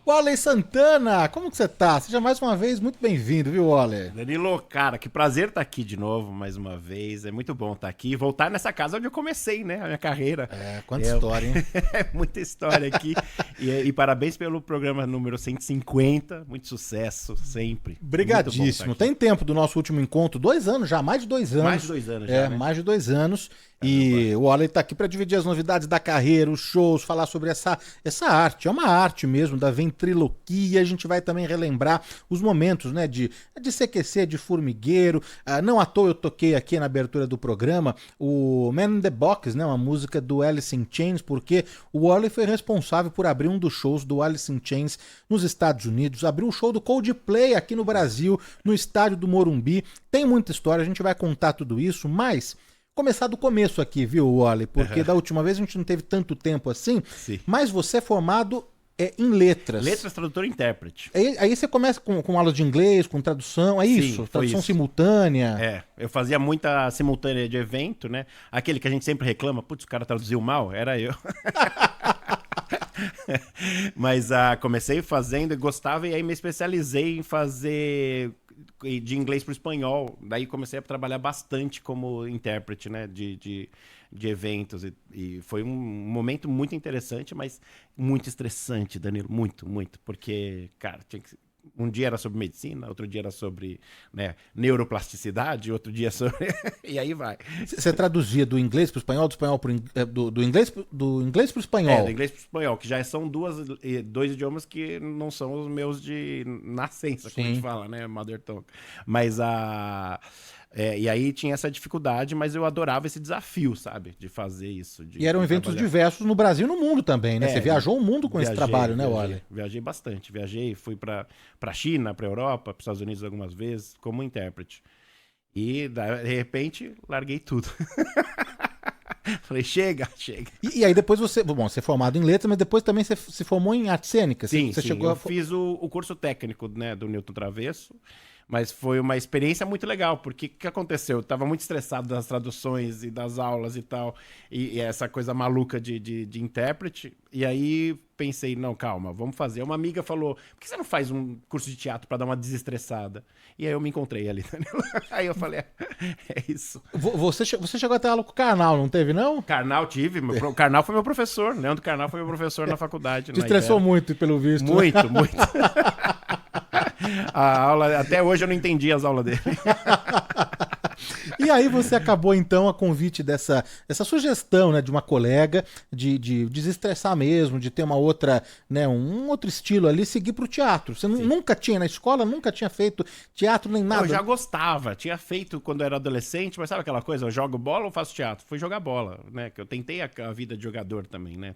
Waller Santana, como que você tá? Seja mais uma vez muito bem-vindo, viu, Waller? Danilo, cara, que prazer estar aqui de novo, mais uma vez. É muito bom estar aqui e voltar nessa casa onde eu comecei, né, a minha carreira. Quanta história, hein? É muita história aqui. E parabéns pelo programa número 150. Muito sucesso, sempre. Brigadíssimo. Tem tempo do nosso último encontro, 2 anos já, mais de 2 anos. Mais de 2 anos já, né? Mais de 2 anos. E o Waller tá aqui para dividir as novidades da carreira, os shows, falar sobre essa arte. É uma arte mesmo da ventriloquia. A gente vai também relembrar os momentos, né, de CQC, de formigueiro. Não à toa eu toquei aqui na abertura do programa o Man in the Box, né, uma música do Alice in Chains, porque o Waller foi responsável por abrir um dos shows do Alice in Chains nos Estados Unidos, abriu o show do Coldplay aqui no Brasil, no estádio do Morumbi. Tem muita história, a gente vai contar tudo isso, mas começar do começo aqui, viu, Waller? Porque da última vez a gente não teve tanto tempo assim. Sim. Mas você é formado em letras. Letras, tradutor e intérprete. Aí você começa com aulas de inglês, com tradução, é Sim, isso? Tradução isso. Simultânea. Eu fazia muita simultânea de evento, né? Aquele que a gente sempre reclama, putz, o cara traduziu mal, era eu. Mas comecei fazendo e gostava, e aí me especializei em fazer de inglês para o espanhol. Daí comecei a trabalhar bastante como intérprete, né, de eventos. E foi um momento muito interessante, mas muito estressante, Danilo. Muito, muito. Porque, cara, um dia era sobre medicina, outro dia era sobre, né, neuroplasticidade, outro dia sobre... e aí vai. Você traduzia do inglês para o espanhol, do inglês para o espanhol? Do inglês para o espanhol, que já são dois idiomas que não são os meus de nascença, como a gente fala, né, mother tongue. Mas e aí tinha essa dificuldade, mas eu adorava esse desafio, sabe? De fazer isso. E eram eventos diversos no Brasil e no mundo também, né? Você viajou o mundo com esse trabalho, né, Waller? Viajei bastante. Fui pra China, pra Europa, pros Estados Unidos algumas vezes, como intérprete. E, de repente, larguei tudo. Falei, chega. E aí depois você é formado em letras, mas depois também você se formou em artes cênicas. Sim, você eu fiz o curso técnico, né, do Newton Travesso. Mas foi uma experiência muito legal, porque o que aconteceu? Eu tava muito estressado das traduções e das aulas e tal, e essa coisa maluca de intérprete. E aí pensei, não, calma, vamos fazer. Uma amiga falou, por que você não faz um curso de teatro para dar uma desestressada? E aí eu me encontrei ali, Danilo. Aí eu falei, é isso. Você chegou a ter aula com o Karnal, não teve, não? Karnal tive, o Karnal foi meu professor, Leandro Karnal foi meu professor na faculdade. Te estressou muito, pelo visto. Muito, muito. A aula, até hoje eu não entendi as aulas dele. E aí você acabou, então, a convite dessa sugestão, né, de uma colega de desestressar mesmo, de ter uma outra, né, um outro estilo ali, seguir pro teatro. Você nunca tinha, na escola, nunca tinha feito teatro nem nada? Eu já gostava, tinha feito quando eu era adolescente, mas sabe aquela coisa, eu jogo bola ou faço teatro? Fui jogar bola, né, que eu tentei a vida de jogador também, né,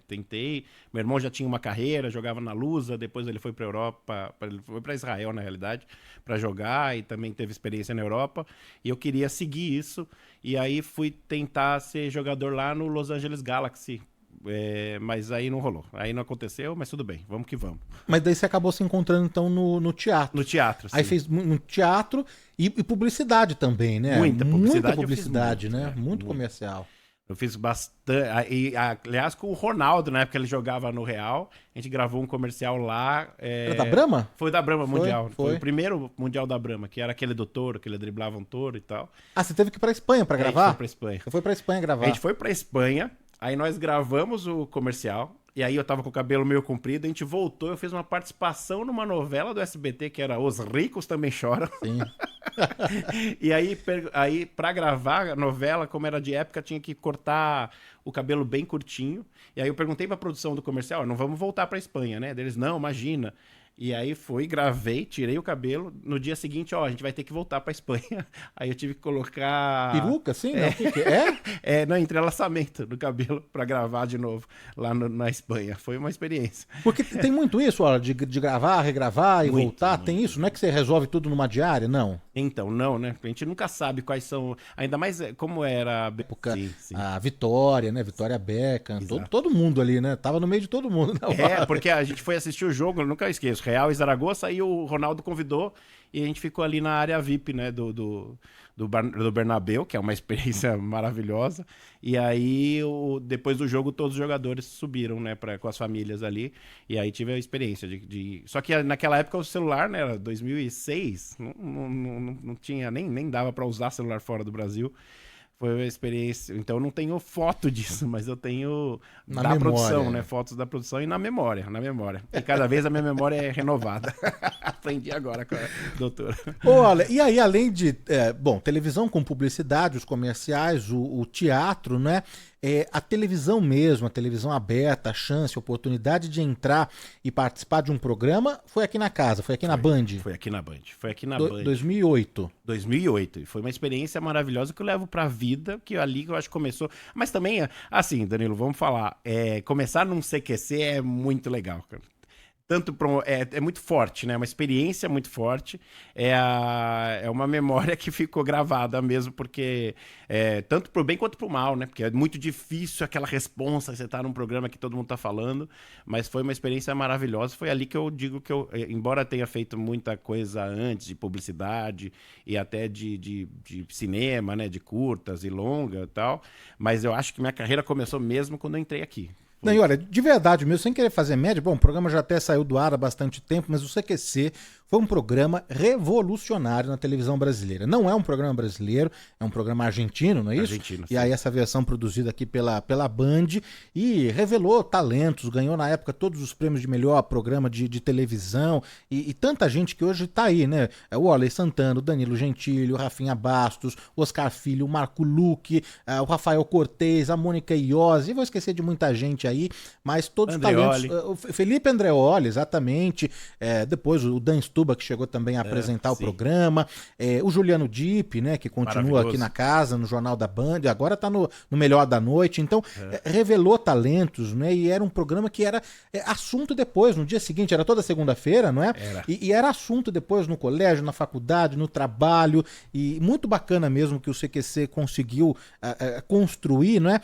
meu irmão já tinha uma carreira, jogava na Lusa, depois ele foi pra Europa, ele foi pra Israel, na realidade, pra jogar, e também teve experiência na Europa, e eu queria seguir isso, e aí fui tentar ser jogador lá no Los Angeles Galaxy, mas aí não rolou, aí não aconteceu, mas tudo bem, vamos que vamos. Mas daí você acabou se encontrando então no teatro. No teatro, sim. Aí fez no teatro e publicidade também, né? Muita publicidade, muito, né? Muito comercial. Eu fiz bastante. Aliás, com o Ronaldo, na época que ele jogava no Real, a gente gravou um comercial lá. Era da Brahma? Foi da Brahma Mundial. Foi o primeiro Mundial da Brahma, que era aquele do touro, que ele driblava um touro e tal. Ah, você teve que ir pra Espanha pra gravar? A gente foi pra Espanha. Você foi pra Espanha gravar. A gente foi pra Espanha, aí nós gravamos o comercial. E aí eu tava com o cabelo meio comprido, a gente voltou, eu fiz uma participação numa novela do SBT, que era Os Ricos Também Choram. Sim. E aí, pra gravar a novela, como era de época, tinha que cortar o cabelo bem curtinho. E aí eu perguntei pra produção do comercial, não vamos voltar pra Espanha, né? Eles, não, imagina. E aí fui, gravei, tirei o cabelo. No dia seguinte, a gente vai ter que voltar pra Espanha. Aí eu tive que colocar... Peruca, sim? Não, o que é? Não, entrelaçamento do cabelo pra gravar de novo lá na Espanha. Foi uma experiência. Porque tem muito isso, ó, de gravar, regravar e voltar. Tem isso? Não é que você resolve tudo numa diária, não? Então, não, né? A gente nunca sabe quais são... Ainda mais como era... Época, sim. A Vitória, né? Vitória Beckham. Todo mundo ali, né? Tava no meio de todo mundo. Porque a gente foi assistir o jogo, eu nunca esqueço. Real e Zaragoza, aí o Ronaldo convidou e a gente ficou ali na área VIP, né, do do Bernabéu, que é uma experiência maravilhosa. E aí, depois do jogo, todos os jogadores subiram, né, com as famílias ali. E aí tive a experiência Só que naquela época o celular, né, era 2006, não tinha, nem dava para usar celular fora do Brasil. Foi uma experiência. Então eu não tenho foto disso, mas eu tenho Na da memória, produção, né? Fotos da produção e na memória. E cada vez a minha memória é renovada. Aprendi agora com a doutora. Olha, e aí, além de, bom, televisão com publicidade, os comerciais, o teatro, né? A televisão mesmo, a televisão aberta, a chance, a oportunidade de entrar e participar de um programa foi aqui na casa, foi aqui na Band. Foi aqui na Band. Foi aqui na Band. 2008. 2008. E foi uma experiência maravilhosa que eu levo pra vida, que ali que eu acho que começou. Mas também, assim, Danilo, vamos falar. Começar num CQC é muito legal, cara. É muito forte, né? É uma experiência muito forte. É uma memória que ficou gravada mesmo, porque tanto pro bem quanto pro mal, né? Porque é muito difícil aquela responsa, você tá num programa que todo mundo tá falando, mas foi uma experiência maravilhosa. Foi ali que eu digo que embora tenha feito muita coisa antes de publicidade e até de cinema, né? De curtas e longa e tal, mas eu acho que minha carreira começou mesmo quando eu entrei aqui. Não, e olha, de verdade mesmo, sem querer fazer média, bom, o programa já até saiu do ar há bastante tempo, mas o CQC foi um programa revolucionário na televisão brasileira. Não é um programa brasileiro, é um programa argentino, não é isso? Argentino, e aí essa versão produzida aqui pela Band e revelou talentos, ganhou na época todos os prêmios de melhor programa de televisão e tanta gente que hoje tá aí, né? O Orley Santana, o Danilo Gentili, o Rafinha Bastos, o Oscar Filho, o Marco Luque, o Rafael Cortez, a Mônica Iose, e vou esquecer de muita gente aí, mas todos os talentos. O Felipe Andreoli, exatamente. Depois o Dan Stuba, que chegou também a apresentar o programa. O Juliano Dipp, né, que continua aqui na casa, no Jornal da Band, agora tá no Melhor da Noite. Então, revelou talentos, né? E era um programa que era assunto depois, no dia seguinte, era toda segunda-feira, não é? E era assunto depois no colégio, na faculdade, no trabalho. E muito bacana mesmo que o CQC conseguiu construir, não é?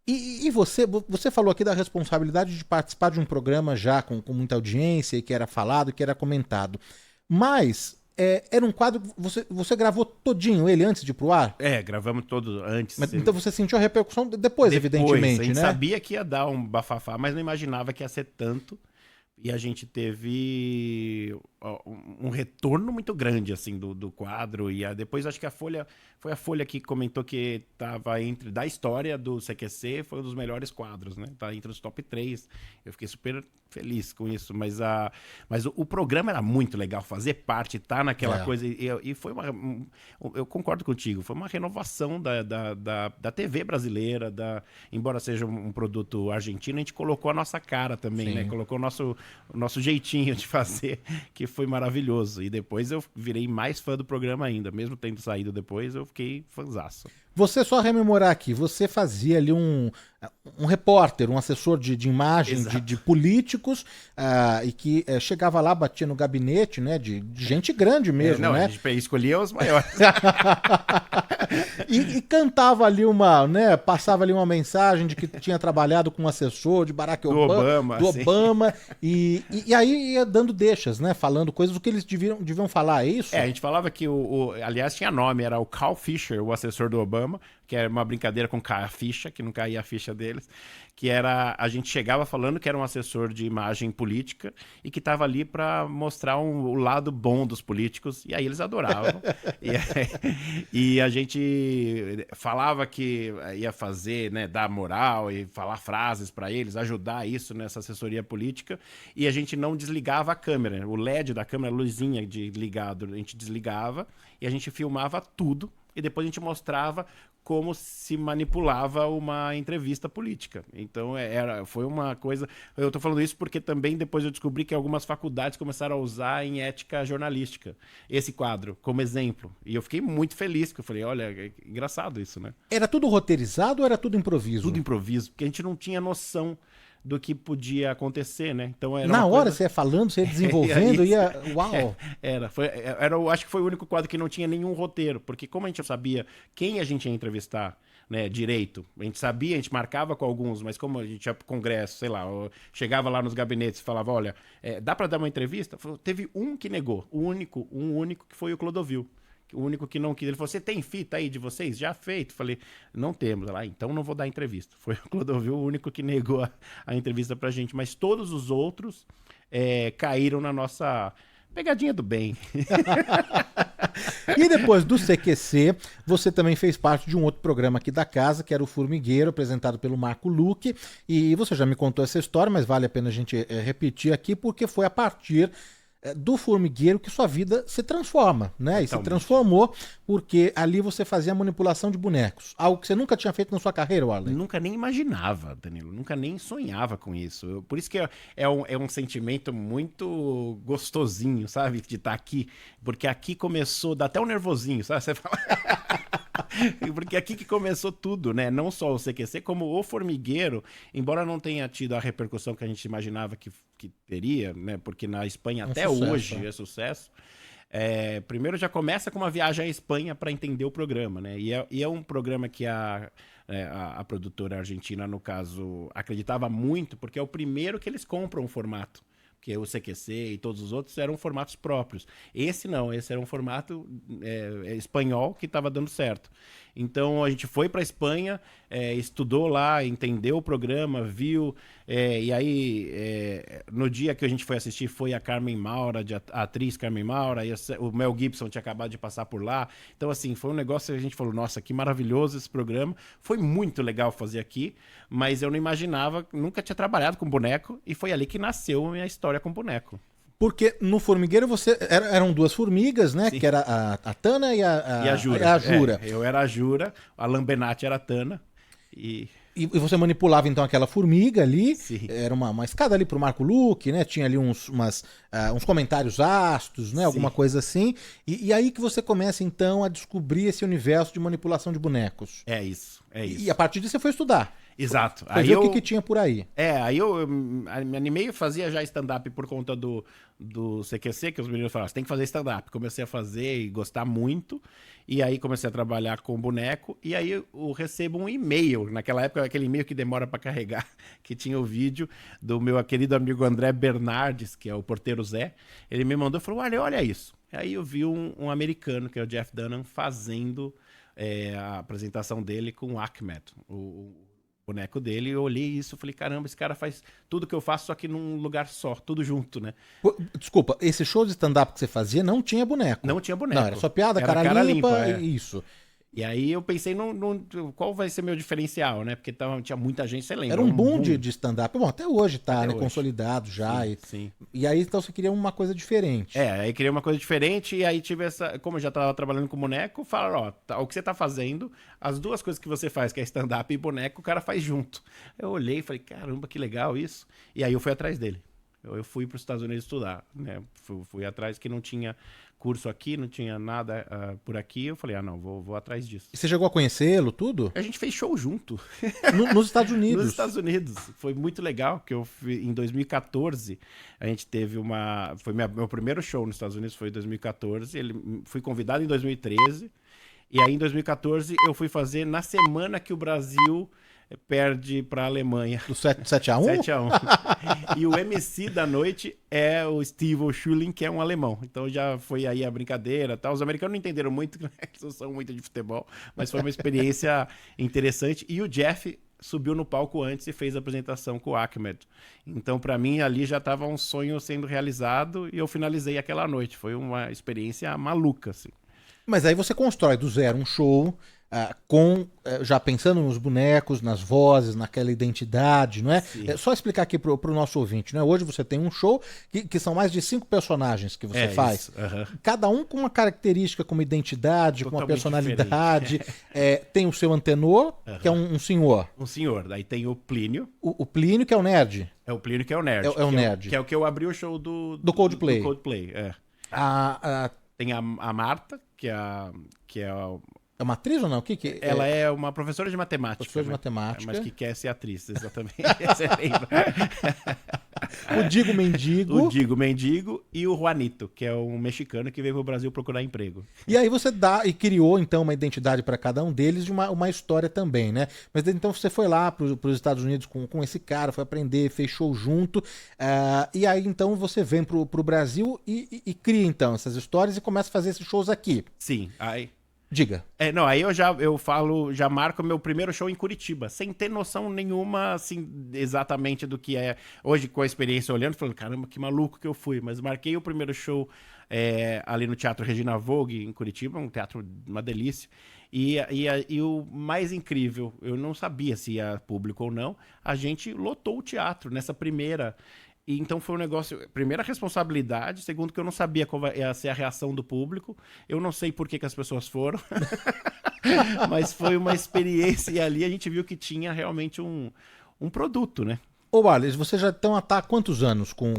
E você falou aqui da responsabilidade de participar de um programa já com muita audiência, e que era falado, que era comentado. Mas era um quadro que você gravou todinho ele antes de ir pro ar? Gravamos todo antes. Mas, então você sentiu a repercussão depois evidentemente, a gente né? sabia que ia dar um bafafá, mas não imaginava que ia ser tanto. E a gente teve um retorno muito grande, assim, do quadro. E depois acho que foi a Folha que comentou que estava da história do CQC, foi um dos melhores quadros, né? Tá entre os top 3. Eu fiquei super feliz com isso. Mas o programa era muito legal, fazer parte, estar naquela coisa. E foi eu concordo contigo, foi uma renovação da TV brasileira. Embora seja um produto argentino, a gente colocou a nossa cara também, né? Colocou o nosso jeitinho de fazer, que foi maravilhoso. E depois eu virei mais fã do programa ainda. Mesmo tendo saído depois, eu fiquei fãzaço. Você, só rememorar aqui, você fazia ali um repórter, um assessor de imagem de políticos, e que chegava lá, batia no gabinete, né, de gente grande mesmo, né? A gente escolhia os maiores. e cantava ali passava ali uma mensagem de que tinha trabalhado com um assessor de Barack Obama. Do Obama, e aí ia dando deixas, né, falando coisas do que eles deviam falar, é isso? A gente falava que aliás tinha nome, era o Carl Fisher, o assessor do Obama, que era uma brincadeira com a ficha, que não caía a ficha deles, que era, a gente chegava falando que era um assessor de imagem política e que estava ali para mostrar o lado bom dos políticos, e aí eles adoravam. e a gente falava que ia fazer, né, dar moral e falar frases para eles, ajudar isso nessa assessoria política, e a gente não desligava a câmera, o LED da câmera, a luzinha ligado, a gente desligava e a gente filmava tudo, e depois a gente mostrava como se manipulava uma entrevista política. Então, foi uma coisa... Eu tô falando isso porque também depois eu descobri que algumas faculdades começaram a usar em ética jornalística esse quadro como exemplo. E eu fiquei muito feliz, porque eu falei, olha, é engraçado isso, né? Era tudo roteirizado ou era tudo improviso? Tudo improviso, porque a gente não tinha noção do que podia acontecer, né? Então era na hora você ia falando, você ia desenvolvendo, uau! Eu acho que foi o único quadro que não tinha nenhum roteiro, porque como a gente não sabia quem a gente ia entrevistar, né, direito, a gente sabia, a gente marcava com alguns, mas como a gente ia pro congresso, sei lá, chegava lá nos gabinetes e falava, olha, dá para dar uma entrevista? Teve um que negou, um único que foi o Clodovil, o único que não quis. Ele falou, você tem fita aí de vocês? Já feito? Falei, não temos. Ela, então não vou dar entrevista. Foi o Clodovil o único que negou a entrevista pra gente, mas todos os outros caíram na nossa pegadinha do bem. E depois do CQC, você também fez parte de um outro programa aqui da casa, que era o Formigueiro, apresentado pelo Marco Luque. E você já me contou essa história, mas vale a pena a gente repetir aqui, porque foi a partir do Formigueiro que sua vida se transforma, né? E se transformou porque ali você fazia manipulação de bonecos. Algo que você nunca tinha feito na sua carreira, Warley. Nunca nem imaginava, Danilo. Nunca nem sonhava com isso. Por isso que é um sentimento muito gostosinho, sabe? De estar aqui. Porque aqui começou, dá até um nervosinho, sabe? Você fala... Porque aqui que começou tudo, né? Não só o CQC, como o Formigueiro, embora não tenha tido a repercussão que a gente imaginava que teria, né? Porque na Espanha até hoje é sucesso. Primeiro já começa com uma viagem à Espanha para entender o programa, né? E é um programa que a produtora argentina, no caso, acreditava muito, porque é o primeiro que eles compram o formato. Porque o CQC e todos os outros eram formatos próprios. Esse não, esse era um formato espanhol que estava dando certo. Então a gente foi para a Espanha, estudou lá, entendeu o programa, viu. E aí, no dia que a gente foi assistir, foi a Carmen Maura, a atriz Carmen Maura, e o Mel Gibson tinha acabado de passar por lá. Então, assim, foi um negócio que a gente falou, nossa, que maravilhoso esse programa. Foi muito legal fazer aqui, mas eu não imaginava, nunca tinha trabalhado com boneco, e foi ali que nasceu a minha história com boneco. Porque no Formigueiro eram duas formigas, né? Sim. Que era a Tana e a Jura. Eu era a Jura, a Lambenati era a Tana. E você manipulava então aquela formiga ali. Sim. Era uma escada ali pro Marco Luque, né? Tinha ali uns comentários ácidos, né? Alguma coisa assim. E aí que você começa então a descobrir esse universo de manipulação de bonecos. É isso. E a partir disso você foi estudar. Exato. Foi ver o que tinha por aí. Aí eu me animei, fazia já stand-up por conta do CQC, que os meninos falaram, você tem que fazer stand-up. Comecei a fazer e gostar muito, e aí comecei a trabalhar com boneco, e aí eu recebo um e-mail, naquela época aquele e-mail que demora para carregar, que tinha o vídeo do meu querido amigo André Bernardes, que é o porteiro Zé, ele me mandou e falou, olha isso. Aí eu vi um americano, que é o Jeff Dunham, fazendo a apresentação dele com o Ahmed, o boneco dele, eu olhei isso e falei, caramba, esse cara faz tudo que eu faço, só que num lugar só, tudo junto, né? Desculpa, esse show de stand-up que você fazia não tinha boneco? Não tinha boneco. Não, era só piada, cara limpa, isso. E aí eu pensei, qual vai ser meu diferencial, né? Porque tinha muita gente, você lembra? Era um boom de stand-up. Bom, até hoje tá, até né? Hoje. Consolidado já. Sim. E aí então você queria uma coisa diferente. Aí queria uma coisa diferente e aí tive essa... Como eu já tava trabalhando com boneco, falaram, o que você tá fazendo, as duas coisas que você faz, que é stand-up e boneco, o cara faz junto. Eu olhei e falei, caramba, que legal isso. E aí eu fui atrás dele. Eu fui para os Estados Unidos estudar, né? Fui atrás que não tinha curso aqui, não tinha nada por aqui. Eu falei, não, vou atrás disso. E você chegou a conhecê-lo, tudo? A gente fez show junto. Nos Estados Unidos? Nos Estados Unidos. Foi muito legal, porque em 2014, a gente teve foi meu primeiro show nos Estados Unidos foi em 2014. Fui convidado em 2013. E aí, em 2014, eu fui fazer na semana que o Brasil perde para a Alemanha. Do 7-1? 7-1. E o MC da noite é o Steve Schulin, que é um alemão. Então já foi aí a brincadeira. Tá? Os americanos não entenderam muito, né? Eles não são muito de futebol, mas foi uma experiência interessante. E o Jeff subiu no palco antes e fez a apresentação com o Ahmed. Então, para mim, ali já estava um sonho sendo realizado e eu finalizei aquela noite. Foi uma experiência maluca, assim. Mas aí você constrói do zero um show... já pensando nos bonecos, nas vozes, naquela identidade, não é? Só explicar aqui pro nosso ouvinte, né? Hoje você tem um show que são mais de 5 personagens que você faz. Cada um com uma característica, com uma identidade, com uma personalidade. Tem o seu antenor, que é um senhor. Um senhor. Daí tem o Plínio. O Plínio, que é o nerd. É o Plínio que é o nerd. É o nerd. Que é o que eu abri o show do Coldplay. Do Coldplay, Tem a Marta, que é É uma atriz ou não? Ela é uma professora de matemática. Professora de matemática. Mas que quer ser atriz, exatamente. Você lembra? O Digo Mendigo. O Digo Mendigo e o Juanito, que é um mexicano que veio pro Brasil procurar emprego. E aí você dá e criou então uma identidade para cada um deles e uma história também, né? Mas então você foi lá para os Estados Unidos com esse cara, foi aprender, fechou junto, e aí então você vem pro Brasil e cria então essas histórias e começa a fazer esses shows aqui. Sim, aí... Diga. Não, aí já marco meu primeiro show em Curitiba, sem ter noção nenhuma, assim, exatamente do que é. Hoje, com a experiência olhando, falando, caramba, que maluco que eu fui. Mas marquei o primeiro show ali no Teatro Regina Vogue, em Curitiba, um teatro, uma delícia. E o mais incrível, eu não sabia se ia público ou não, a gente lotou o teatro nessa primeira... E então foi um negócio, primeira responsabilidade, segundo que eu não sabia qual ia ser a reação do público, eu não sei por que as pessoas foram, mas foi uma experiência e ali a gente viu que tinha realmente um produto, né? Ô, Wallace, você já estão há quantos anos com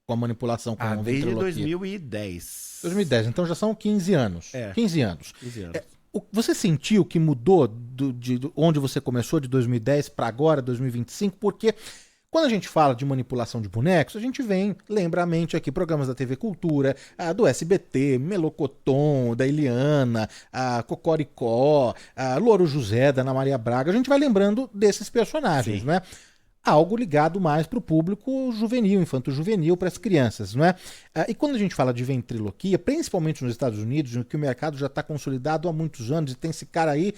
a manipulação, com a desde ventriloquia? 2010. 2010, então já são 15 anos. 15 anos. 15 anos. Você sentiu que mudou de onde você começou, de 2010 para agora, 2025? Porque... quando a gente fala de manipulação de bonecos, a gente lembra à mente aqui programas da TV Cultura, do SBT, Melocoton, da Eliana, Cocoricó, Louro José, da Ana Maria Braga. A gente vai lembrando desses personagens, Sim. né? Algo ligado mais para o público juvenil, infanto-juvenil, para as crianças, não é? E quando a gente fala de ventriloquia, principalmente nos Estados Unidos, em que o mercado já está consolidado há muitos anos, e tem esse cara aí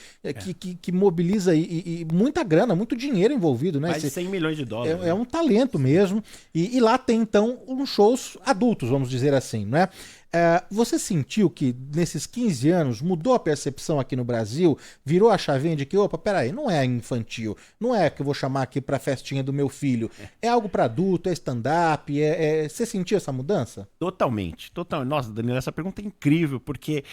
que mobiliza e muita grana, muito dinheiro envolvido, né? Mais de 100 milhões de dólares. É um talento mesmo. E lá tem, então, uns shows adultos, vamos dizer assim, não é? Você sentiu que nesses 15 anos mudou a percepção aqui no Brasil? Virou a chavinha de que, opa, peraí, não é infantil, não é que eu vou chamar aqui pra festinha do meu filho. É algo pra adulto, é stand-up, você sentiu essa mudança? Totalmente. Nossa, Danilo, essa pergunta é incrível, porque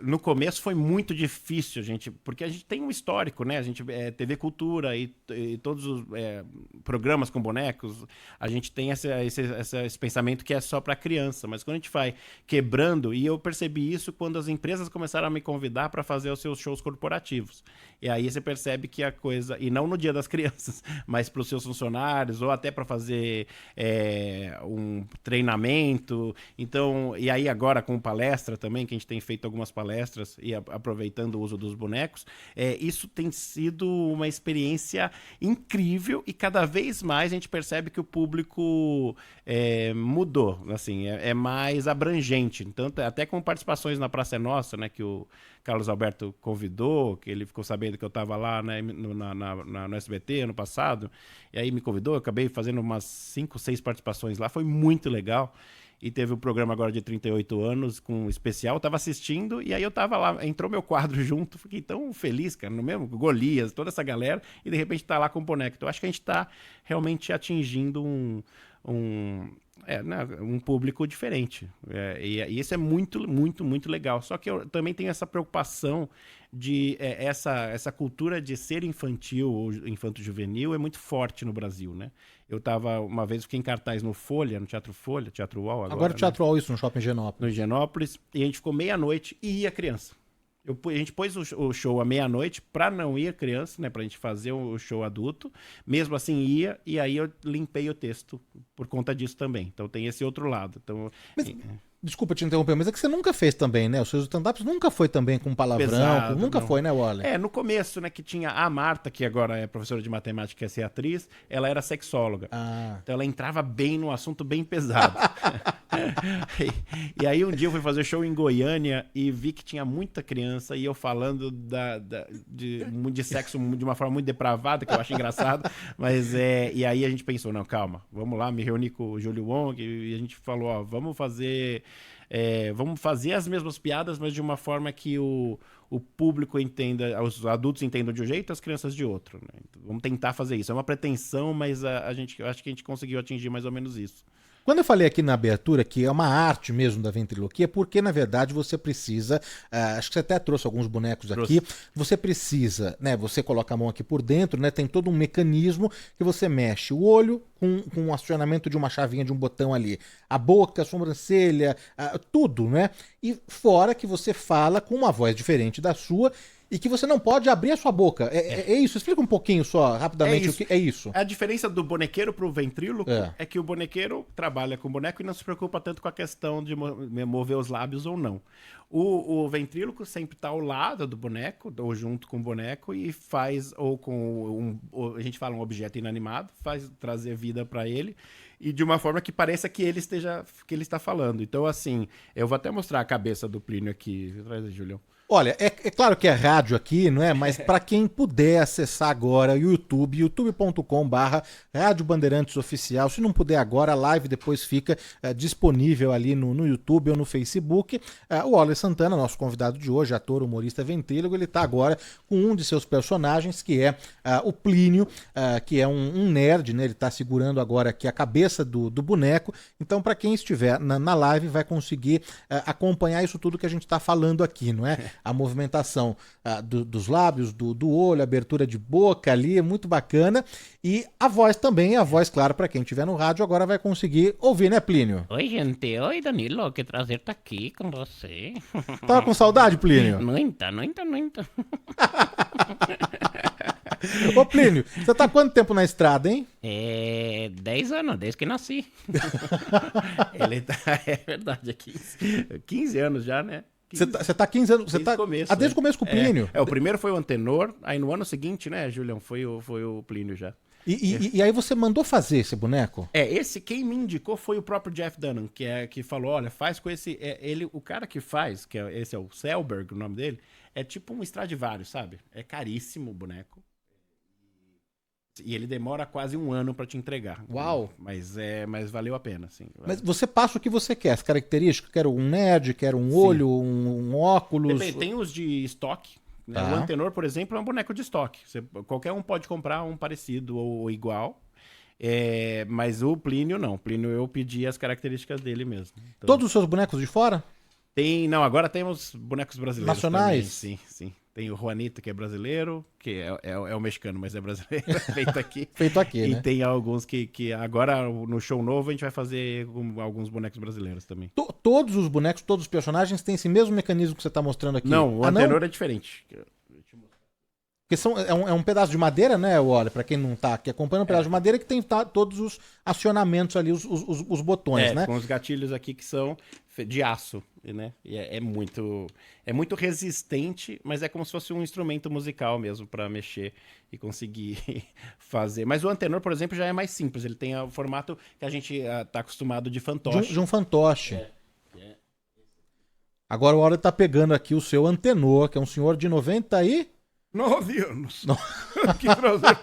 no começo foi muito difícil, porque a gente tem um histórico, né? A gente TV Cultura e todos os programas com bonecos, a gente tem esse pensamento que é só para criança, mas quando a gente vai quebrando, e eu percebi isso quando as empresas começaram a me convidar para fazer os seus shows corporativos. E aí você percebe que a coisa, e não no Dia das Crianças, mas para os seus funcionários, ou até para fazer um treinamento. Então, e aí agora com palestra também, que a gente tem feito algumas palestras e aproveitando o uso dos bonecos, isso tem sido uma experiência incrível e cada vez mais a gente percebe que o público mudou, assim, é mais abrangente. Então, até com participações na Praça é Nossa, né, que o Carlos Alberto convidou, que ele ficou sabendo que eu estava lá, né, no SBT ano passado, e aí me convidou, eu acabei fazendo umas 5, 6 participações lá, foi muito legal. E teve o programa agora de 38 anos com um especial, eu tava assistindo e aí eu tava lá, entrou meu quadro junto, fiquei tão feliz, cara, no mesmo, Golias, toda essa galera, e de repente tá lá com o boneco. Então eu acho que a gente tá realmente atingindo um público diferente. E isso é muito, muito, muito legal. Só que eu também tenho essa preocupação de essa cultura de ser infantil ou infanto-juvenil é muito forte no Brasil, né? Eu tava, uma vez, fiquei em cartaz no Folha, no Teatro Folha, Teatro UOL agora. O Teatro UOL, isso, no Shopping Higienópolis. No Higienópolis, e a gente ficou meia-noite e ia criança. A gente pôs o show à meia-noite pra não ir criança, né? Pra gente fazer o show adulto. Mesmo assim ia, e aí eu limpei o texto por conta disso também. Então tem esse outro lado. Então, desculpa te interromper, mas é que você nunca fez também, né? Os seus stand-ups nunca foi também com palavrão, pesado, nunca não. foi, né, Waller? No começo, né, que tinha a Marta, que agora é professora de matemática e quer ser atriz, ela era sexóloga. Então ela entrava bem num assunto bem pesado. E aí um dia eu fui fazer show em Goiânia e vi que tinha muita criança e eu falando de sexo de uma forma muito depravada, que eu acho engraçado, mas e aí a gente pensou, não, calma, vamos lá, me reuni com o Júlio Wong e a gente falou, ó, vamos fazer as mesmas piadas, mas de uma forma que o público entenda, os adultos entendam de um jeito, as crianças de outro, né? Então, vamos tentar fazer isso. É uma pretensão, mas eu acho que a gente conseguiu atingir mais ou menos isso. Quando eu falei aqui na abertura que é uma arte mesmo da ventriloquia, porque na verdade você precisa, acho que você até trouxe alguns bonecos aqui, você precisa, né, você coloca a mão aqui por dentro, né, tem todo um mecanismo que você mexe o olho com o acionamento de uma chavinha de um botão ali, a boca, a sobrancelha, tudo, né, e fora que você fala com uma voz diferente da sua E que você não pode abrir a sua boca. É isso. Explica um pouquinho só, rapidamente, o que é isso. A diferença do bonequeiro pro ventríloco é que o bonequeiro trabalha com o boneco e não se preocupa tanto com a questão de mover os lábios ou não. O ventríloco sempre está ao lado do boneco, ou junto com o boneco, e faz, ou com a gente fala um objeto inanimado, faz trazer vida para ele, e de uma forma que pareça que ele está falando. Então, assim, eu vou até mostrar a cabeça do Plínio aqui. Traz aí, Julião. Olha, é claro que é rádio aqui, não é? Mas para quem puder acessar agora o YouTube, youtube.com/Rádio Bandeirantes Oficial. Se não puder agora, a live depois fica disponível ali no YouTube ou no Facebook. O Wallace Santana, nosso convidado de hoje, ator, humorista, ventrílogo, ele está agora com um de seus personagens, que é o Plínio, que é um nerd, né? Ele está segurando agora aqui a cabeça do boneco. Então, para quem estiver na live, vai conseguir acompanhar isso tudo que a gente está falando aqui, não é? A movimentação dos lábios, do olho, a abertura de boca ali, é muito bacana. E a voz também, a voz, claro, para quem estiver no rádio, agora vai conseguir ouvir, né, Plínio? Oi, gente. Oi, Danilo. Que prazer estar aqui com você. Tava com saudade, Plínio? Muita. Ô, Plínio, você tá há quanto tempo na estrada, hein? 10 anos, desde que nasci. É verdade, é 15 anos já, né? Você tá 15 anos. Desde o começo, desde o começo com o Plínio. O primeiro foi o Antenor, aí no ano seguinte, né, Julião, foi o Plínio já. E aí você mandou fazer esse boneco? Quem me indicou foi o próprio Jeff Dunham, que falou, olha, faz com esse... o cara que faz, esse é o Selberg, o nome dele, é tipo um Stradivarius, sabe? É caríssimo o boneco. E ele demora quase 1 ano pra te entregar. Uau! Mas valeu a pena, sim. Mas você passa o que você quer, as características? Quero um nerd, quero um olho, um óculos... Tem os de estoque. Né? Tá. O Antenor, por exemplo, é um boneco de estoque. Qualquer um pode comprar um parecido ou igual. Mas o Plínio não. O Plínio eu pedi as características dele mesmo. Então, Todos os seus bonecos de fora? Agora temos bonecos brasileiros. Nacionais? Também. Sim. Tem o Juanito, que é brasileiro, que é o mexicano, mas é brasileiro, feito aqui. Feito aqui, E né? tem alguns que agora, no show novo, a gente vai fazer alguns bonecos brasileiros também. Todos os bonecos, todos os personagens têm esse mesmo mecanismo que você tá mostrando aqui? Não, o Antenor é diferente. Porque é um pedaço de madeira, né, olha, pra quem não tá aqui acompanhando, um pedaço de madeira que tem todos os acionamentos ali, os botões, né? Com os gatilhos aqui que são de aço, né? E é muito resistente, mas é como se fosse um instrumento musical mesmo pra mexer e conseguir fazer. Mas o Antenor, por exemplo, já é mais simples. Ele tem o formato que a gente tá acostumado de fantoche. De um fantoche. Agora o Wallace tá pegando aqui o seu Antenor, que é um senhor de 9 anos. Que prazer.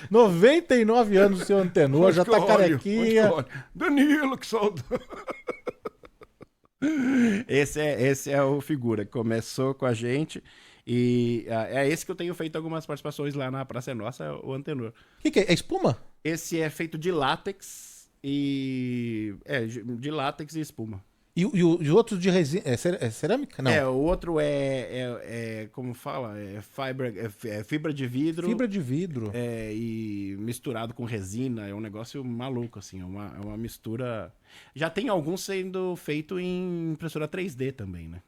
99 anos o seu Antenor, já tá carequinha. Danilo, que saudade. Esse é o figura que começou com a gente. E é esse que eu tenho feito algumas participações lá na Praça é Nossa, o Antenor. O que é? É espuma? Esse é feito de látex de látex e espuma. E os outros de resina. É cerâmica? Não. O outro como fala? Fibra de vidro. Fibra de vidro. E misturado com resina. É um negócio maluco, assim. É uma mistura. Já tem alguns sendo feito em impressora 3D também, né?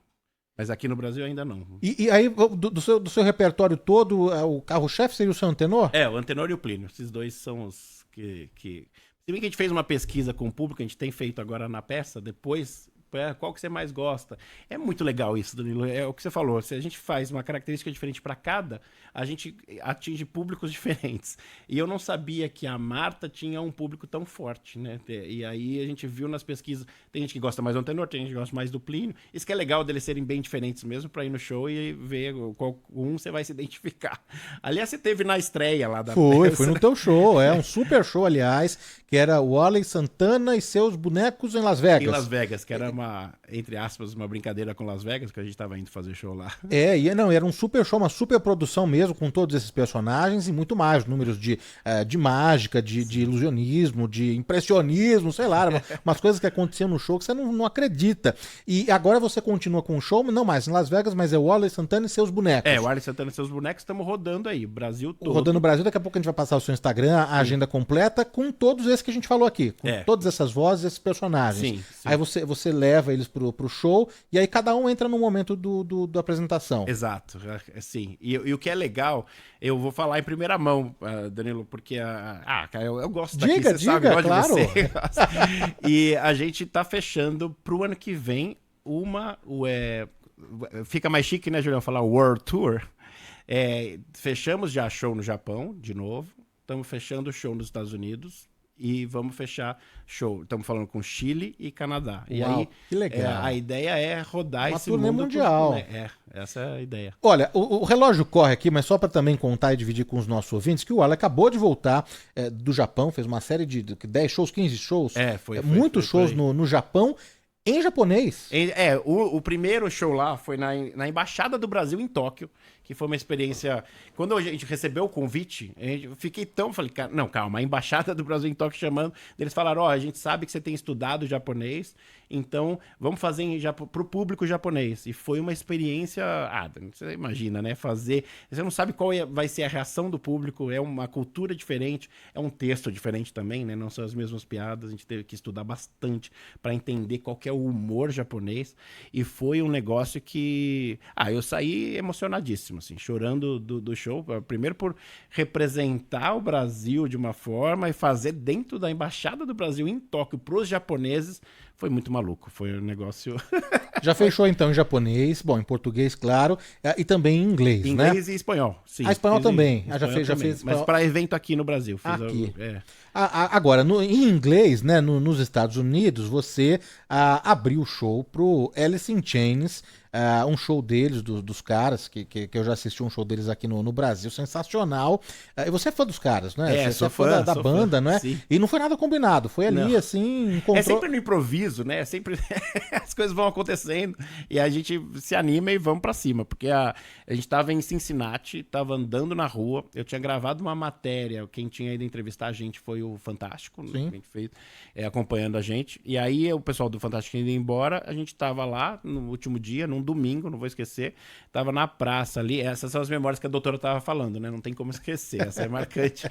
Mas aqui no Brasil ainda não. E aí, do seu repertório todo, o carro-chefe seria o seu Antenor? O Antenor e o Plínio. Esses dois são os que... Se bem que a gente fez uma pesquisa com o público, a gente tem feito agora na peça, depois... Qual que você mais gosta? É muito legal isso, Danilo. É o que você falou. Se a gente faz uma característica diferente para cada, a gente atinge públicos diferentes. E eu não sabia que a Marta tinha um público tão forte, né? E aí a gente viu nas pesquisas, tem gente que gosta mais do Antenor, tem gente que gosta mais do Plínio. Isso que é legal deles serem bem diferentes mesmo, para ir no show e ver qual um você vai se identificar. Aliás, você teve na estreia lá da peça. Foi no teu show. Um super show, aliás, que era o Wallace Santana e seus bonecos em Las Vegas. Em Las Vegas, que era entre aspas, uma brincadeira com Las Vegas, que a gente tava indo fazer show lá. Era um super show, uma super produção mesmo, com todos esses personagens e muito mais, números de mágica, de ilusionismo, de impressionismo, sei lá, umas coisas que aconteciam no show que você não acredita. E agora você continua com o show, não mais em Las Vegas, mas é o Wallace Santana e seus bonecos. O Wallace Santana e seus bonecos, estamos rodando aí, Brasil todo. Rodando o Brasil, daqui a pouco a gente vai passar o seu Instagram, a agenda completa, com todos esses que a gente falou aqui, com todas essas vozes, esses personagens. Sim. Aí você leva leva eles pro show, e aí cada um entra no momento da apresentação. Exato, sim. E o que é legal, eu vou falar em primeira mão, Danilo, porque cara, eu gosto daqui, Diga, você sabe, diga, gosto claro. de você. E a gente tá fechando pro ano que vem fica mais chique, né, Julião, falar World Tour. Fechamos já show no Japão, de novo. Estamos fechando show nos Estados Unidos. E vamos fechar show. Estamos falando com Chile e Canadá. E Uau, aí, que legal. A ideia é rodar Uma esse turnê mundo mundial. Essa é a ideia. Olha, o relógio corre aqui, mas só para também contar e dividir com os nossos ouvintes, que o Wally acabou de voltar do Japão, fez uma série de 10 shows, 15 shows. Muitos shows no Japão, em japonês. O primeiro show lá foi na Embaixada do Brasil em Tóquio, que foi uma experiência... Quando a gente recebeu o convite, eu fiquei tão... Falei, cara, não, calma, a Embaixada do Brasil em Tóquio chamando, eles falaram, a gente sabe que você tem estudado japonês, então vamos fazer pro público japonês. E foi uma experiência... você imagina, né? Fazer... Você não sabe qual vai ser a reação do público, é uma cultura diferente, é um texto diferente também, né? Não são as mesmas piadas, a gente teve que estudar bastante para entender qual que é o humor japonês, e foi um negócio que... eu saí emocionadíssimo, assim, chorando do show, primeiro por representar o Brasil de uma forma e fazer dentro da Embaixada do Brasil em Tóquio pros japoneses, foi muito maluco, foi um negócio... Já fechou então em japonês, bom, em português, claro, e também em inglês, né? Inglês e espanhol, sim. Espanhol também. Já fez. fez Mas para evento aqui no Brasil. Aqui. Agora, em inglês, né, nos Estados Unidos, você abriu o show pro Alice in Chains, um show deles, dos caras, que eu já assisti um show deles aqui no Brasil, sensacional. E você é fã dos caras, né? Você é fã da banda, não é? Sim. E não foi nada combinado, foi ali, assim, encontrou... É sempre no improviso, né? É sempre as coisas vão acontecendo e a gente se anima e vamos pra cima, porque a gente tava em Cincinnati, tava andando na rua, eu tinha gravado uma matéria, quem tinha ido entrevistar a gente foi o Fantástico, né, que a gente fez, acompanhando a gente, e aí o pessoal do Fantástico tinha ido embora, a gente tava lá no último dia, num domingo, não vou esquecer, tava na praça ali, essas são as memórias que a doutora tava falando, né, não tem como esquecer, essa é marcante.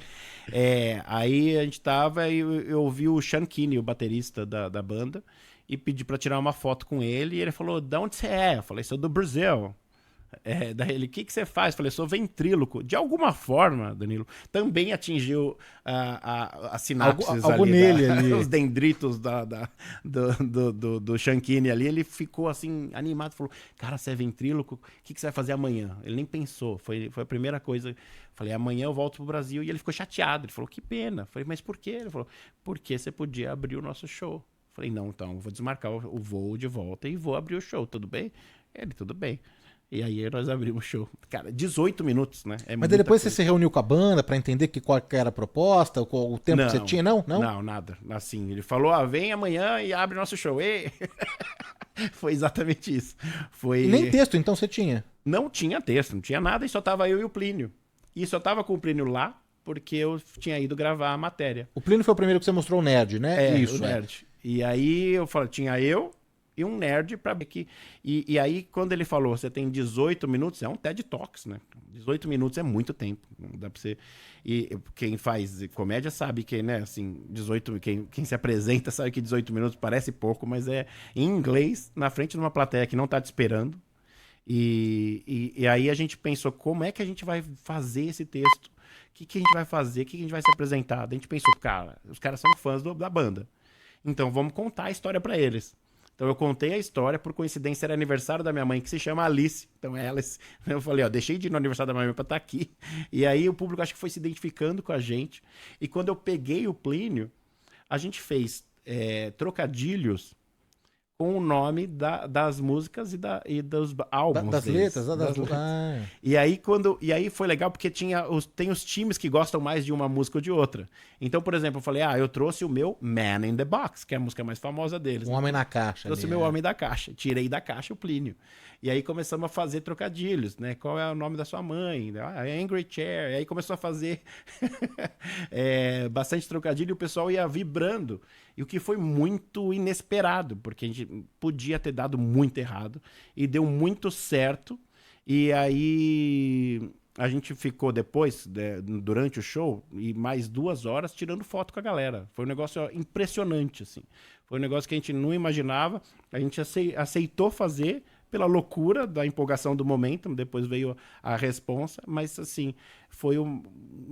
Aí a gente tava e eu ouvi o Sean Kinney, o baterista da banda, e pedi pra tirar uma foto com ele, e ele falou, de onde você é? Eu falei, sou do Brasil. Daí ele, o que você faz? Eu falei, sou ventríloco. De alguma forma, Danilo, também atingiu a sinapses algo ali, nele ali. os dendritos do Shankini ali. Ele ficou assim, animado, falou, cara, você é ventríloco, o que você vai fazer amanhã? Ele nem pensou, foi a primeira coisa. Eu falei, amanhã eu volto pro Brasil. E ele ficou chateado, ele falou, que pena. Eu falei, mas por quê? Ele falou, porque você podia abrir o nosso show. Eu falei, não, então, vou desmarcar o voo de volta e vou abrir o show, tudo bem? Ele, tudo bem. E aí nós abrimos o show. Cara, 18 minutos, né? Mas depois você se reuniu com a banda pra entender qual que era a proposta, o tempo que você tinha, não? Não, nada. Assim, ele falou, vem amanhã e abre nosso show. E... Foi exatamente isso. E nem texto, então, você tinha? Não tinha texto, não tinha nada, e só tava eu e o Plínio. E só tava com o Plínio lá, porque eu tinha ido gravar a matéria. O Plínio foi o primeiro que você mostrou, o nerd, né? Isso, o nerd. E aí eu falei, tinha eu e um nerd pra ver que... E aí, quando ele falou, você tem 18 minutos, é um TED Talks, né? 18 minutos é muito tempo. Não dá pra você... E quem faz comédia sabe que, né, assim, 18... Quem se apresenta sabe que 18 minutos parece pouco, mas é em inglês, na frente de uma plateia que não tá te esperando. E aí a gente pensou, como é que a gente vai fazer esse texto? O que a gente vai fazer? O que a gente vai se apresentar? A gente pensou, cara, os caras são fãs da banda. Então vamos contar a história pra eles. Então eu contei a história, por coincidência era aniversário da minha mãe, que se chama Alice. Então eu falei, deixei de ir no aniversário da minha mãe pra estar aqui. E aí o público acho que foi se identificando com a gente. E quando eu peguei o Plínio, a gente fez trocadilhos com o nome das músicas e dos álbuns das deles. letras? Das letras. E aí foi legal porque tem os times que gostam mais de uma música ou de outra. Então, por exemplo, eu falei, eu trouxe o meu Man in the Box, que é a música mais famosa deles. Um Homem na Caixa. Trouxe o meu Homem da Caixa. Tirei da caixa o Plínio. E aí começamos a fazer trocadilhos, né? Qual é o nome da sua mãe? Angry Chair. E aí começou a fazer bastante trocadilho e o pessoal ia vibrando. E o que foi muito inesperado, porque a gente podia ter dado muito errado. E deu muito certo. E aí a gente ficou depois, durante o show, e mais 2 horas tirando foto com a galera. Foi um negócio impressionante, assim. Foi um negócio que a gente não imaginava, a gente aceitou fazer pela loucura da empolgação do momento, depois veio a responsa, mas assim, foi um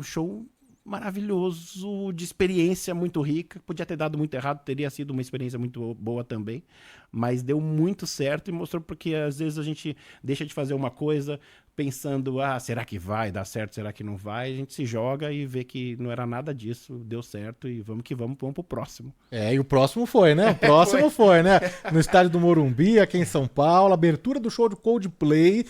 show maravilhoso, de experiência muito rica, podia ter dado muito errado, teria sido uma experiência muito boa também, mas deu muito certo e mostrou porque às vezes a gente deixa de fazer uma coisa pensando, será que vai dar certo, será que não vai? A gente se joga e vê que não era nada disso, deu certo e vamos que vamos pro próximo. E o próximo foi, né? O próximo foi, né? No estádio do Morumbi, aqui em São Paulo, abertura do show de Coldplay,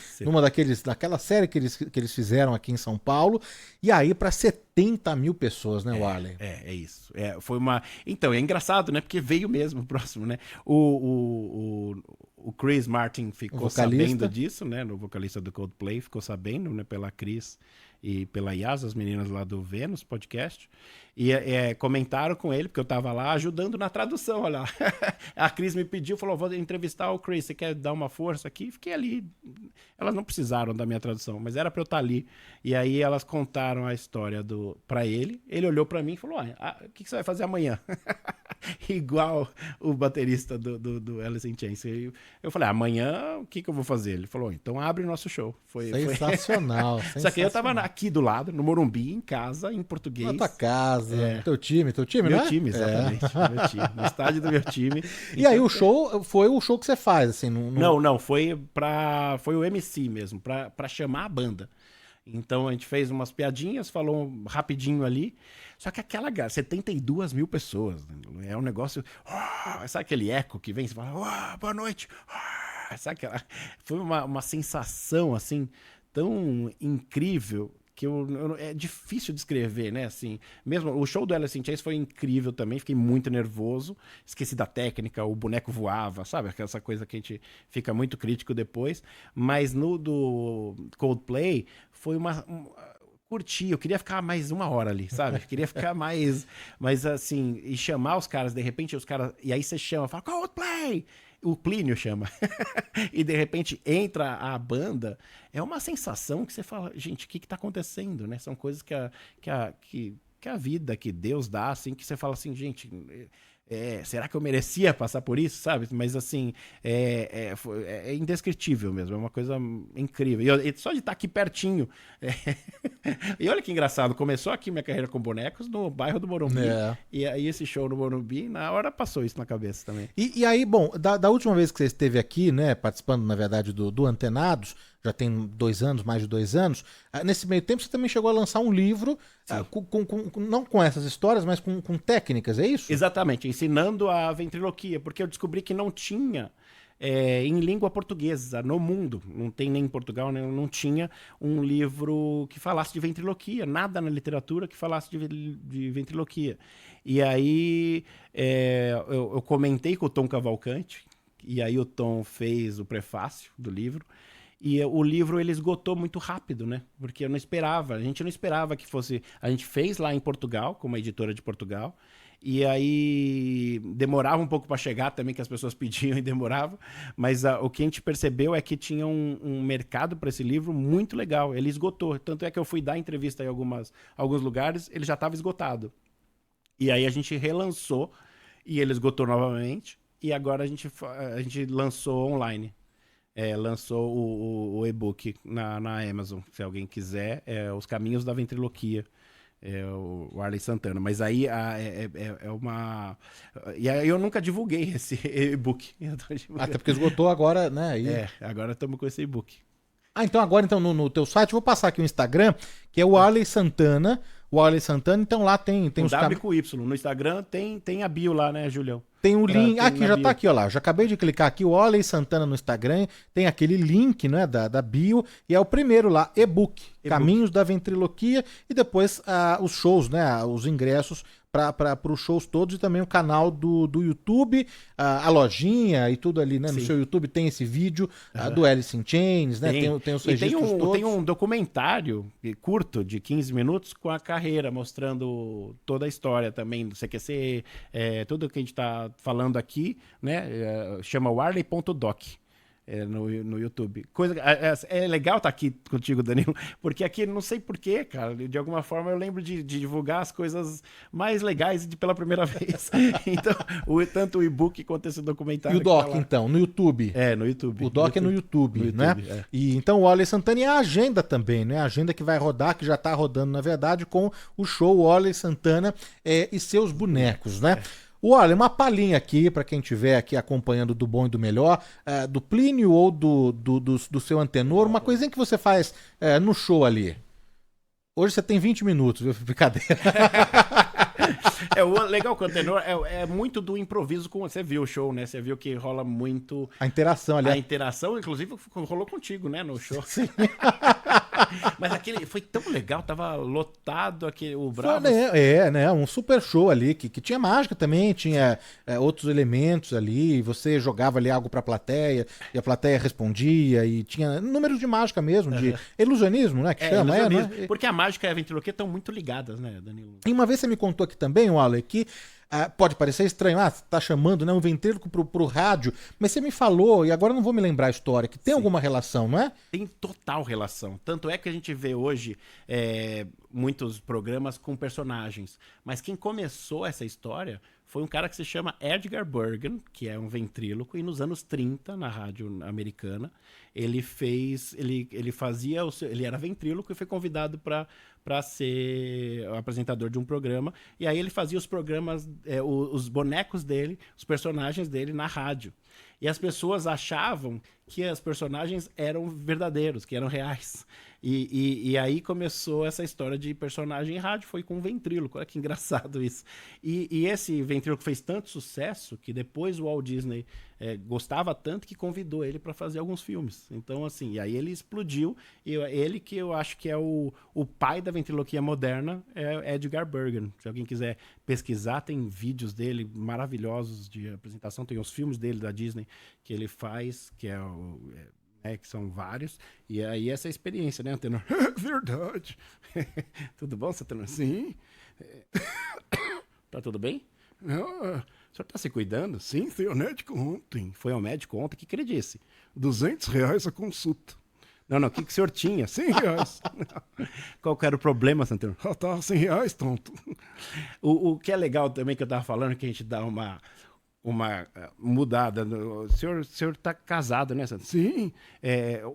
daquela série que eles fizeram aqui em São Paulo, e aí para 70 mil pessoas, né, Warley? É isso. Foi uma... Então, é engraçado, né? Porque veio mesmo o próximo, né? O Chris Martin ficou sabendo disso, né? O vocalista do Coldplay ficou sabendo, né? Pela Cris e pela Yas, as meninas lá do Vênus Podcast. E comentaram com ele, porque eu tava lá ajudando na tradução, olha lá. A Cris me pediu, falou, vou entrevistar o Chris, você quer dar uma força aqui? Fiquei ali. Elas não precisaram da minha tradução, mas era pra eu estar ali. E aí elas contaram a história pra ele. Ele olhou pra mim e falou, o que você vai fazer amanhã? Igual o baterista do Alice in Chains. Eu falei, amanhã o que eu vou fazer? Ele falou, então abre o nosso show. Sensacional. Só que eu tava aqui do lado, no Morumbi, em casa, em português. Na tua casa, teu time, meu né? Time, exatamente. Meu time, no estádio do meu time. E aí o show, foi o show que você faz, assim? Não, foi o MC mesmo, pra chamar a banda. Então a gente fez umas piadinhas, falou rapidinho ali. Só que 72 mil pessoas. É um negócio. Sabe aquele eco que vem? Você fala, boa noite. Sabe aquela... Foi uma sensação assim, tão incrível que é difícil descrever, né? Assim, mesmo o show do Alice in Chains foi incrível também, fiquei muito nervoso, esqueci da técnica, o boneco voava, sabe? Essa coisa que a gente fica muito crítico depois. Mas no do Coldplay foi curti, eu queria ficar mais 1 hora ali, sabe? Eu queria ficar mais assim, e chamar os caras, de repente os caras, e aí você chama, fala, Coldplay! O Plínio chama. E de repente entra a banda, é uma sensação que você fala, gente, o que tá acontecendo, né? São coisas que a vida, que Deus dá, assim, que você fala assim, gente... será que eu merecia passar por isso, sabe? Mas assim, é indescritível mesmo, é uma coisa incrível. E só de estar aqui pertinho. E olha que engraçado, começou aqui minha carreira com bonecos no bairro do Morumbi. E aí esse show no Morumbi, na hora passou isso na cabeça também. E aí, bom, da última vez que você esteve aqui, né, participando, na verdade, do Antenados, já tem 2 anos, mais de 2 anos, nesse meio tempo você também chegou a lançar um livro, não com essas histórias, mas com técnicas, é isso? Exatamente, ensinando a ventriloquia, porque eu descobri que não tinha em língua portuguesa no mundo, não tem nem em Portugal, né? Não tinha um livro que falasse de ventriloquia, nada na literatura que falasse de ventriloquia. E aí eu comentei com o Tom Cavalcante, e aí o Tom fez o prefácio do livro. E o livro ele esgotou muito rápido, né? Porque a gente não esperava que fosse... A gente fez lá em Portugal, com uma editora de Portugal, e aí demorava um pouco para chegar também, que as pessoas pediam e demoravam, mas o que a gente percebeu é que tinha um mercado para esse livro muito legal, ele esgotou. Tanto é que eu fui dar entrevista em alguns lugares, ele já estava esgotado. E aí a gente relançou, e ele esgotou novamente, e agora a gente lançou online. Lançou o e-book na Amazon, se alguém quiser, Os Caminhos da Ventriloquia, o Warley Santana. Mas aí é uma... E aí eu nunca divulguei esse e-book. Até porque esgotou agora, né? Agora estamos com esse e-book. Então agora no teu site, vou passar aqui o Instagram, que é o Warley Santana. O Warley Santana, então lá tem os W com Y. No Instagram tem a bio lá, né, Julião? Tem o link, aqui já bio. Tá aqui, ó lá, já acabei de clicar aqui, o Warley Santana no Instagram, tem aquele link, né, da bio, e é o primeiro lá, e-book, Caminhos da Ventriloquia, e depois os shows, né, os ingressos para os shows todos, e também o canal do YouTube, a lojinha e tudo ali, né, no seu YouTube tem esse vídeo do Alice in Chains, né, tem os registros todos. Tem um documentário curto, de 15 minutos, com a carreira, mostrando toda a história também do CQC, tudo que a gente tá falando aqui, né? Chama warley.doc. no YouTube. É legal estar aqui contigo, Danilo, porque aqui não sei porquê, cara. De alguma forma eu lembro de divulgar as coisas mais legais pela primeira vez. Então, tanto o e-book quanto esse documentário. E o Doc, tá lá. então, no YouTube? É, no YouTube. O Doc é no YouTube, né? É. E então o Wesley Santana e a agenda também, né? A agenda que vai rodar, que já tá rodando, na verdade, com o show Wesley Santana e seus bonecos, né? Olha, uma palhinha aqui para quem estiver aqui acompanhando do bom e do melhor, do Plínio ou do seu Antenor, uma coisinha que você faz no show ali. Hoje você tem 20 minutos, viu? Brincadeira. O legal com o Antenor é muito do improviso. Você viu o show, né? Você viu que rola muito... A interação ali. A interação, inclusive, rolou contigo, né? No show. Sim. Mas aquele foi tão legal, tava lotado aqui, o Bravo. Né? Um super show ali, que tinha mágica também, tinha outros elementos ali, você jogava ali algo pra plateia, e a plateia respondia, e tinha números de mágica mesmo, de ilusionismo, né? Que chama, ilusionismo. né? Porque a mágica e a ventriloquia estão muito ligadas, né, Danilo? E uma vez você me contou aqui também, Waller, que pode parecer estranho, você tá chamando, né, um ventríloco pro rádio, mas você me falou, e agora eu não vou me lembrar a história, que tem alguma relação, não é? Tem total relação. Tanto é que a gente vê hoje muitos programas com personagens. Mas quem começou essa história foi um cara que se chama Edgar Bergen, que é um ventríloco, e nos anos 30, na rádio americana, ele era ventríloco e foi convidado para ser apresentador de um programa. E aí ele fazia os programas, os bonecos dele, os personagens dele na rádio. E as pessoas achavam que os personagens eram verdadeiros, que eram reais. E aí começou essa história de personagem em rádio, foi com um ventríloco. Olha que engraçado isso. E esse ventríloco fez tanto sucesso que depois o Walt Disney gostava tanto que convidou ele para fazer alguns filmes. Então, assim, e aí ele explodiu. E ele que eu acho que é o pai da ventriloquia moderna é Edgar Bergen. Se alguém quiser pesquisar, tem vídeos dele maravilhosos de apresentação. Tem os filmes dele da Disney que ele faz, que que são vários, e aí essa experiência, né, Antenor? Verdade. Tudo bom, Antenor? Sim. Tá tudo bem? O senhor tá se cuidando? Sim, fui ao médico ontem. Foi ao médico ontem? O que ele disse? R$200 a consulta. Não, o que o senhor tinha? R$100. Qual que era o problema, Antenor? Tá, R$100, tonto. O que é legal também, que eu tava falando, que a gente dá uma mudada. O senhor tá casado, né, Santos? Sim.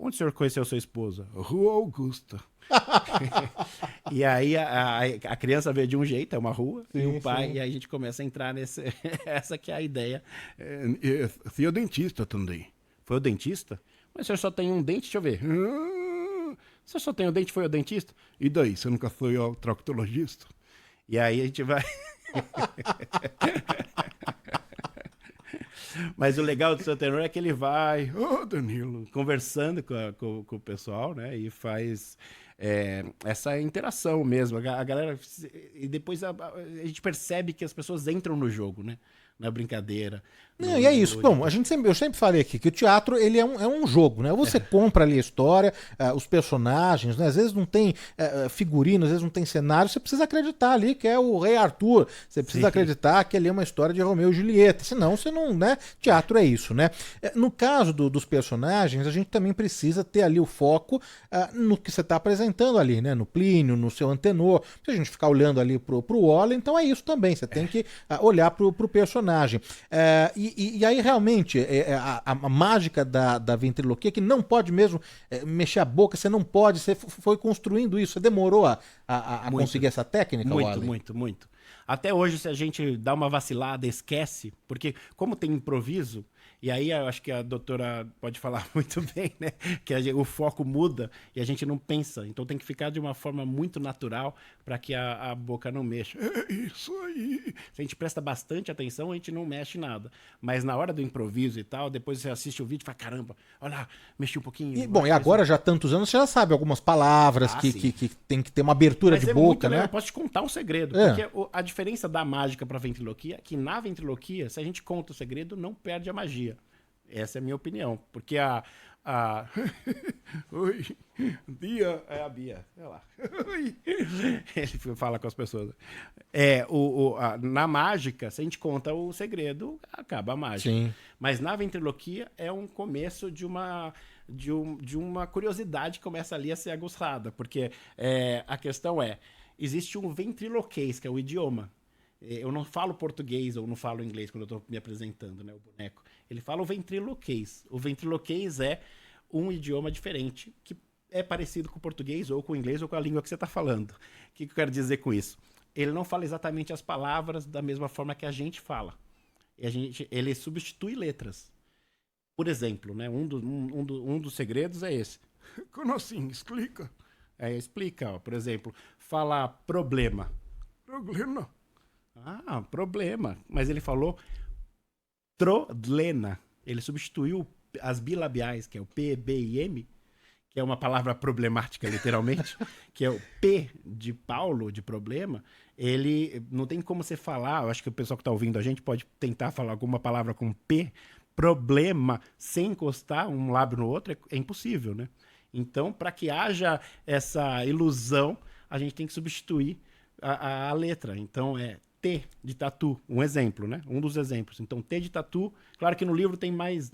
Onde o senhor conheceu sua esposa? Rua Augusta. E aí a criança vê de um jeito, é uma rua, sim, e o pai, sim. E aí a gente começa a entrar nesse... Essa que é a ideia. Fui ao dentista também. Foi ao dentista? Mas o senhor só tem um dente, deixa eu ver. O senhor só tem um dente, foi ao dentista? E daí, você nunca foi ao traumatologista? E aí a gente vai... Mas o legal do seu tenor é que ele vai, Danilo, conversando com o pessoal, né? E faz essa interação mesmo. A galera. E depois a gente percebe que as pessoas entram no jogo, né? Na brincadeira. Não, e é isso. Bom, eu sempre falei aqui que o teatro ele é um jogo, né? Você compra ali a história, os personagens, né? Às vezes não tem figurino, às vezes não tem cenário, você precisa acreditar ali que é o Rei Arthur, você precisa acreditar que ali é uma história de Romeu e Julieta, senão você não, né? Teatro é isso, né? No caso dos personagens, a gente também precisa ter ali o foco no que você está apresentando ali, né? No Plínio, no seu Antenor, se a gente ficar olhando ali pro Waller, então é isso também, você tem que olhar pro personagem. E aí realmente a mágica da ventriloquia, que não pode mesmo mexer a boca, você não pode, você foi construindo isso, você demorou a conseguir essa técnica, Waller? Muito. Até hoje, se a gente dá uma vacilada, esquece, porque como tem improviso, e aí eu acho que a doutora pode falar muito bem, né? Que o foco muda e a gente não pensa. Então tem que ficar de uma forma muito natural para que a boca não mexa. É isso aí. Se a gente presta bastante atenção, a gente não mexe nada. Mas na hora do improviso e tal, depois você assiste o vídeo e fala, caramba, olha lá, mexi um pouquinho. E agora já há tantos anos, você já sabe algumas palavras que tem que ter uma abertura de boca, né? Eu posso te contar um segredo. Porque a diferença da mágica para ventriloquia é que na ventriloquia, se a gente conta o segredo, não perde a magia. Essa é a minha opinião. Porque Oi, Bia, é a Bia, sei lá. Ele fala com as pessoas. Na mágica, se a gente conta o segredo, acaba a mágica. Sim. Mas na ventriloquia é um começo de uma curiosidade que começa ali a ser aguçada. Porque a questão existe um ventriloquês, que é o idioma. Eu não falo português ou não falo inglês quando eu estou me apresentando, né, o boneco. Ele fala o ventriloquês. O ventriloquês é um idioma diferente, que é parecido com o português ou com o inglês ou com a língua que você está falando. O que eu quero dizer com isso? Ele não fala exatamente as palavras da mesma forma que a gente fala. Ele substitui letras. Por exemplo, né, um dos segredos é esse. Como assim? Explica. Explica, ó, por exemplo, falar problema. Problema. Ah, problema. Mas ele falou trolena. Ele substituiu as bilabiais, que é o P, B e M, que é uma palavra problemática, literalmente, que é o P de Paulo, de problema. Ele não tem como você falar, eu acho que o pessoal que está ouvindo a gente pode tentar falar alguma palavra com P, problema, sem encostar um lábio no outro, é impossível, né? Então, para que haja essa ilusão, a gente tem que substituir a letra. Então, T de tatu, um exemplo, né? Um dos exemplos. Então, T de tatu, claro que no livro tem mais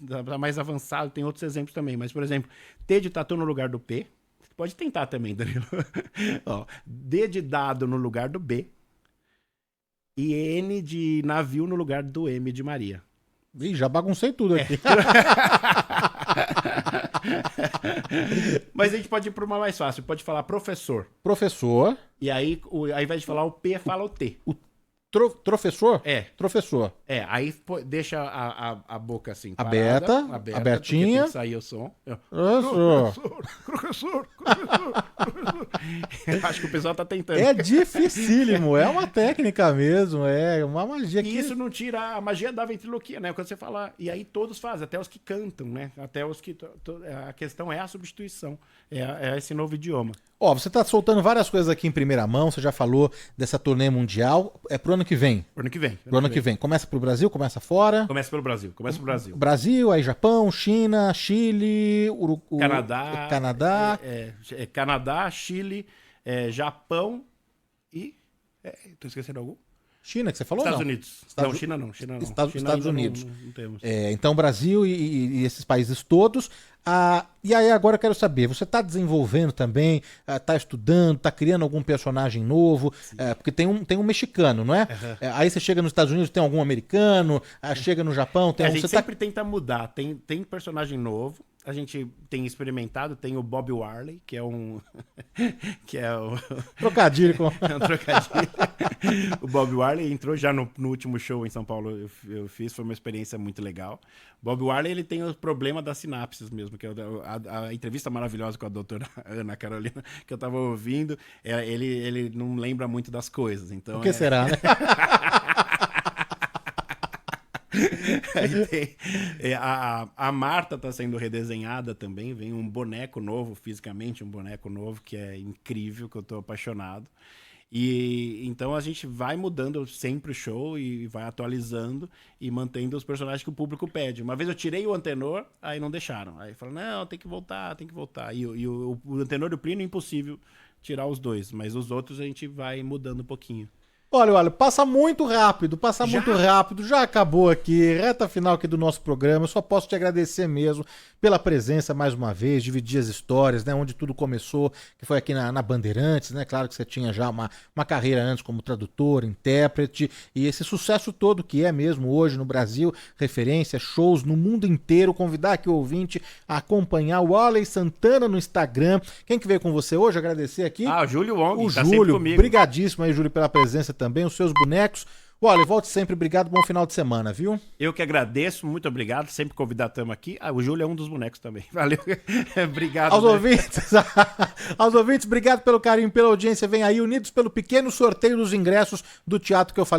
avançado, tem outros exemplos também, mas, por exemplo, T de tatu no lugar do P, você pode tentar também, Danilo. Ó, D de dado no lugar do B e N de navio no lugar do M de Maria. Ih, já baguncei tudo aqui. Mas a gente pode ir para uma mais fácil, pode falar professor. Professor. E aí, ao invés de falar o P, fala o T. Professor? Professor. Aí deixa a boca assim, aberta, abertinha. Tem que sair o som. Professor. Acho que o pessoal tá tentando. É dificílimo, é uma técnica mesmo, é uma magia. E isso não tira a magia da ventriloquia, né? Quando você fala, e aí todos fazem, até os que cantam, né? Até os que... A questão é a substituição, é esse novo idioma. Ó, você tá soltando várias coisas aqui em primeira mão, você já falou dessa turnê mundial, pro ano que vem. Pro ano que vem. Pro ano que vem. Começa pro Brasil, começa fora? Começa pelo Brasil, Brasil, aí Japão, China, Chile, Canadá. Canadá, Chile, Japão e... tô esquecendo algum? China, que você falou? Estados não? Unidos. Estados... China não. China Estados Unidos. Não temos. Então, Brasil e esses países todos. E aí agora eu quero saber, você está desenvolvendo também, está estudando, está criando algum personagem novo? Porque tem um mexicano, não é? Uhum. Aí você chega nos Estados Unidos, tem algum americano, chega no Japão, tem A gente sempre tenta mudar, tem personagem novo. A gente tem experimentado, tem o Bob Marley, que é um... Trocadilho com... É um trocadilho. O Bob Marley entrou já no último show em São Paulo, eu fiz, foi uma experiência muito legal. Bob Marley, ele tem o problema das sinapses mesmo, que é a entrevista maravilhosa com a doutora Ana Carolina, que eu tava ouvindo, ele não lembra muito das coisas, então... O que será, né? A Marta está sendo redesenhada também, vem um boneco novo, fisicamente um boneco novo, que é incrível, que eu tô apaixonado. E então a gente vai mudando sempre o show e vai atualizando e mantendo os personagens que o público pede. Uma vez eu tirei o Antenor, aí não deixaram. Aí falaram, não, tem que voltar. E o Antenor e o Plínio é impossível tirar os dois, mas os outros a gente vai mudando um pouquinho. Olha, passa muito rápido, já acabou aqui, reta final aqui do nosso programa, eu só posso te agradecer mesmo pela presença mais uma vez, dividir as histórias, né, onde tudo começou, que foi aqui na Bandeirantes, né, claro que você tinha já uma carreira antes como tradutor, intérprete, e esse sucesso todo que é mesmo hoje no Brasil, referência, shows no mundo inteiro, convidar aqui o ouvinte a acompanhar o Warley Santana no Instagram. Quem que veio com você hoje? Agradecer aqui. O Júlio Wong, o Júlio, brigadíssimo aí, Júlio, pela presença também, os seus bonecos. Olha, volte sempre, obrigado, bom final de semana, viu? Eu que agradeço, muito obrigado, sempre convidar estamos aqui. O Júlio é um dos bonecos também, valeu, obrigado. Aos ouvintes, obrigado pelo carinho, pela audiência, vem aí, unidos pelo pequeno sorteio dos ingressos do teatro que eu falei.